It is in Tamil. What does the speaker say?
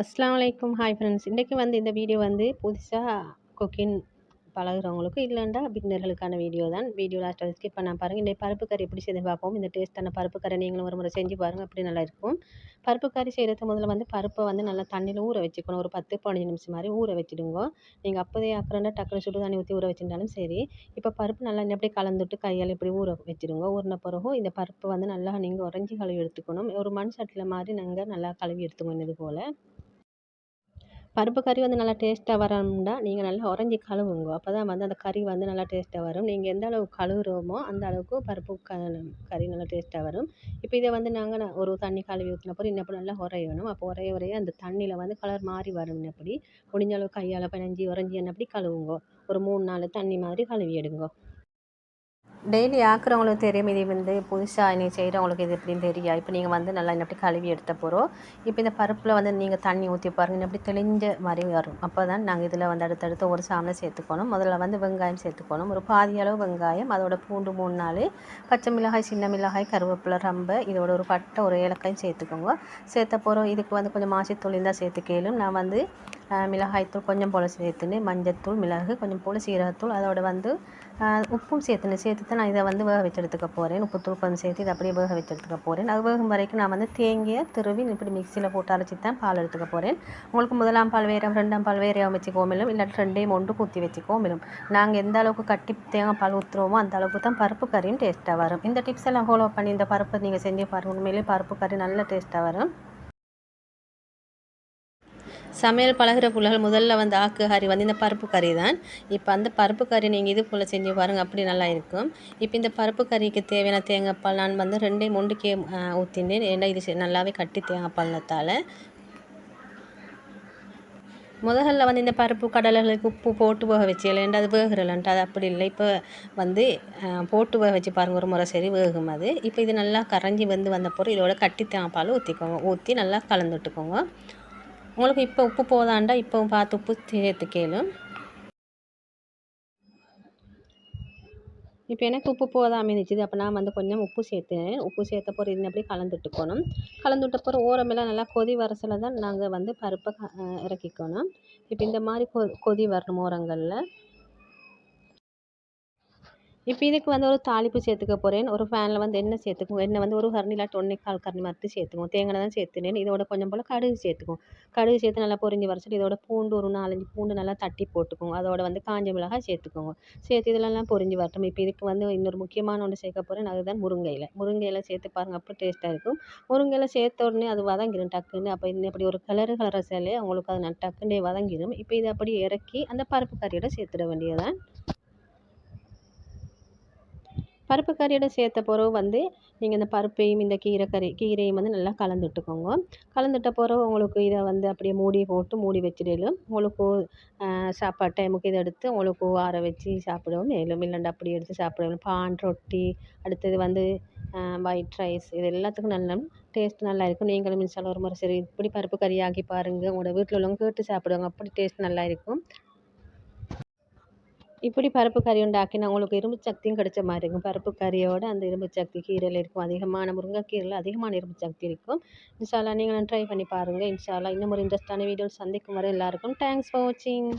அஸ்ஸலாமு அலைக்கும். Hi friends. இன்றைக்கி இந்த வீடியோ புதுசாக குக்கிங் பழகுறவங்களுக்கு இல்லைண்டா பிகினர்களுக்கான வீடியோ தான். வீடியோ லாஸ்ட் வரை ஸ்கிப் பண்ணாம பாருங்கள். இன்றைக்கி பருப்பு கறி எப்படி செய்து பார்ப்போம். இந்த டேஸ்ட்டான பருப்பு கறி நீங்களும் ஒரு முறை செஞ்சு பாருங்கள், அப்படி நல்லாயிருக்கும். பருப்பு கறி செய்கிறது முதல்ல பருப்பை நல்லா தண்ணியில் ஊற வச்சுக்கணும். ஒரு 10-15 நிமிஷம் மாதிரி ஊற வச்சுடுங்க. நீங்கள் அப்போதே ஆக்குறேன்னா டக்குனு சுடு தண்ணி ஊற்றி ஊற வச்சுருந்தாலும் சரி. இப்போ பருப்பு நல்லா எப்படி கலந்துட்டு கையால் இப்படி ஊற வச்சுடுங்க. ஊறின பிறகு இந்த பருப்பு நல்லா நீங்கள் உறைஞ்சி கழுவி எடுத்துக்கணும். ஒரு மண் சட்டியில் மாதிரி நாங்கள் நல்லா கழுவி எடுத்துக்கணும். இது போல் பருப்பு கறி நல்லா டேஸ்ட்டாக வரணும்னா நீங்கள் நல்லா உறைஞ்சி கழுவுங்க. அப்போ தான் அந்த கறி நல்லா டேஸ்ட்டாக வரும். நீங்கள் எந்த அளவுக்கு கழுவுறோமோ அந்த அளவுக்கு பருப்பு கறி நல்லா டேஸ்ட்டாக வரும். இப்போ இதை நாங்கள் ஒரு தண்ணி கழுவி ஊற்றின பிறகு இன்னும் நல்லா உரையணும். அப்போ உரைய அந்த தண்ணியில் கலர் மாறி வரும். அப்படி முடிஞ்ச அளவுக்கு கையால் பிணைஞ்சி உறைஞ்சி அப்படி கழுவுங்க. ஒரு 3-4 தண்ணி மாதிரி கழுவி எடுங்க. டெய்லி ஆக்குறவங்களுக்கு தெரியும். இது புதுசாக இன்றைக்கி செய்கிறவங்களுக்கு இது எப்படின்னு தெரியாது. இப்போ நீங்கள் நல்லா எப்படி கழுவி எடுத்த போகிறோம். இப்போ இந்த பருப்பில் நீங்கள் தண்ணி ஊற்றி பாருங்கள், எப்படி தெளிஞ்ச மாதிரி வரும். அப்போ தான் நாங்கள் இதில் அடுத்தடுத்து ஒரு சாமனை சேர்த்துக்கணும். முதல்ல வெங்காயம் சேர்த்துக்கணும். ஒரு பாதி அளவு வெங்காயம், அதோட பூண்டு 3-4, பச்சை மிளகாய், சின்ன மிளகாய், கருவேப்பிலை, ரம்பை, இதோட ஒரு பட்டை, ஒரு ஏலக்காயும் சேர்த்துக்கோங்க. சேர்த்த போகிறோம். இதுக்கு கொஞ்சம் மாசித்தூள் இருந்தால் சேர்த்துக்கலும். நான் மிளகாய்த்தூள் கொஞ்சம் போல் சேர்த்துன்னு, மஞ்சத்தூள், மிளகு கொஞ்சம் போல், சீரகத்தூள், அதோட உப்பும் சேர்த்துட்டு நான் இதை வேக வச்சு எடுத்துக்க போகிறேன். உப்புத்தூள் கொஞ்சம் சேர்த்து இதை அப்படியே வேக வச்சு எடுத்துக்க போகிறேன். அது வேகும் வரைக்கும் நான் தேங்காயை திருவி இப்படி மிக்சியில் போட்டு அரைச்சி தான் பால் எடுத்துக்க போகிறேன். உங்களுக்கு 1ஆம் பால் வேறு 2ஆம் பால் வேறையாக வச்சுக்கோமிலும், இல்லாட்டி 2ஐயும் ஒன்று ஊற்றி வச்சுக்கோமிலும். நாங்கள் எந்த அளவுக்கு கட்டி தேங்காய் பால் ஊற்றுறோமோ அந்த அளவுக்கு தான் பருப்பு கறியும் டேஸ்ட்டாக வரும். இந்த டிப்ஸ் எல்லாம் ஃபாலோ பண்ணி இந்த பருப்பை நீங்கள் செஞ்சு பாருங்கள். உண்மையிலேயே பருப்பு கறி நல்ல டேஸ்ட்டாக வரும். சமையல் பழகிற புள்ளைகள் முதல்ல ஆக்கு கறி இந்த பருப்பு கறி தான். இப்போ அந்த பருப்பு கறி நீங்கள் இது போல் செஞ்சு பாருங்கள், அப்படி நல்லா இருக்கும். இப்போ இந்த பருப்பு கறிக்கு தேவையான தேங்காய் பால் நான் 2ஐயும் ஒன்றுக்கே ஊற்றினேன். ஏன்னா இது நல்லாவே கட்டி தேங்காய் பால்னத்தால் முதல்ல இந்த பருப்பு கடலைகளுக்கு உப்பு போட்டு வேக வச்சு இல்லைன்ட்டு அது வேகிறலன்ட்டு அது அப்படி இல்லை. இப்போ போட்டு வேக வச்சு பாருங்கள், ஒரு முறை சரி வேகும் அது. இப்போ இது நல்லா கரைஞ்சி வந்த பிறகு இதோட கட்டி தேங்காய் பால் ஊற்றிக்கோங்க. ஊற்றி நல்லா கலந்துட்டுக்கோங்க. உங்களுக்கு இப்போ உப்பு போதாண்டா இப்போவும் பார்த்து உப்பு சேர்த்துக்கலும். இப்போ எனக்கு உப்பு போதாமல் இருந்துச்சு. அப்போ நான் கொஞ்சம் உப்பு சேர்த்தேன். உப்பு சேர்த்த பிறகு இது அப்படியே கலந்துட்டுக்கணும். கலந்துவிட்ட பிறகு ஓரமெல்லாம் நல்லா கொதி வரசில் தான் நாங்கள் பருப்பை இறக்கிக்கணும். இப்போ இந்த மாதிரி கொதி வரணும் ஓரங்களில். இப்போ இதுக்கு ஒரு தாளிப்பு சேர்த்துக்க போகிறேன். ஒரு ஃபேனில் எண்ணெய் சேர்த்துக்குவோம். எண்ணெய் ஒரு கரண்டி இல்லாட்டி 1/4 கரண்டி மாதிரி சேர்த்துக்குவோம். தேங்காய் தான் சேர்த்துனேன். இதோட கொஞ்சம் போல் கடுகு சேர்த்துக்குவோம். கடுகு சேர்த்து நல்லா பொரிஞ்சு வரைச்சிட்டு இதோட பூண்டு ஒரு 4-5 பூண்டு நல்லா தட்டி போட்டுக்கோங்க. அதோட காஞ்ச மிளகாய் சேர்த்துக்கோங்க. சேர்த்து இதெல்லாம் பொரிஞ்சு வரட்டும். இப்போ இதுக்கு இன்னொரு முக்கியமான ஒன்று சேர்க்க போகிறேன். அதுதான் முருங்கை இலை சேர்த்து பாருங்கள், அப்போ டேஸ்ட்டாக இருக்கும். முருங்கை இலை சேர்த்த உடனே அது வதங்கிடும் டக்குன்னு. அப்போ இன்னும் இப்படி ஒரு கலர சேலே உங்களுக்கு அது டக்குன்னே வதங்கிடும். இப்போ இதை அப்படி இறக்கி அந்த பருப்பு கறியோட சேர்த்துட வேண்டியதான். பருப்பு கறியோட சேர்த்த பிறகு நீங்கள் இந்த பருப்பையும் இந்த கீரையும் நல்லா கலந்துட்டுக்கோங்க. கலந்துட்ட பிறகு உங்களுக்கு இதை அப்படியே மூடி போட்டு மூடி வச்சிடலும். உங்களுக்கு சாப்பாடு டைமுக்கு இதை எடுத்து உங்களுக்கு ஆற வச்சு சாப்பிடவும் மேலும், இல்லைண்டா அப்படி எடுத்து சாப்பிடவும். பான் ரொட்டி, அடுத்தது ஒயிட் ரைஸ், இது எல்லாத்துக்கும் நல்ல டேஸ்ட் நல்லா இருக்கும். நீங்களும் இன்ஷால்லா ஒரு முறை சரி இப்படி பருப்பு கறி ஆக்கி பாருங்கள். உங்களோட வீட்டில் உள்ளவங்க கேட்டு சாப்பிடுவாங்க, அப்படி டேஸ்ட் நல்லா இருக்கும். இப்படி பருப்பு கறி உண்டாக்கினா உங்களுக்கு இரும்பு சக்தியும் கிடைச்ச மாதிரி இருக்கும். பருப்பு கறியோட அந்த இரும்பு சக்தி கீரையில் இருக்கும். அதிகமான முருங்கைக்கீரையில் அதிகமான இரும்பு சக்தி இருக்கும். இன்ஷா அல்லாஹ் நீங்களும் ட்ரை பண்ணி பாருங்கள். இன்ஷா அல்லாஹ் இன்னும் ஒரு இன்ட்ரெஸ்டான வீடியோ சந்திக்கும் வரை எல்லாருக்கும் தேங்க்ஸ் ஃபார் வாட்சிங்.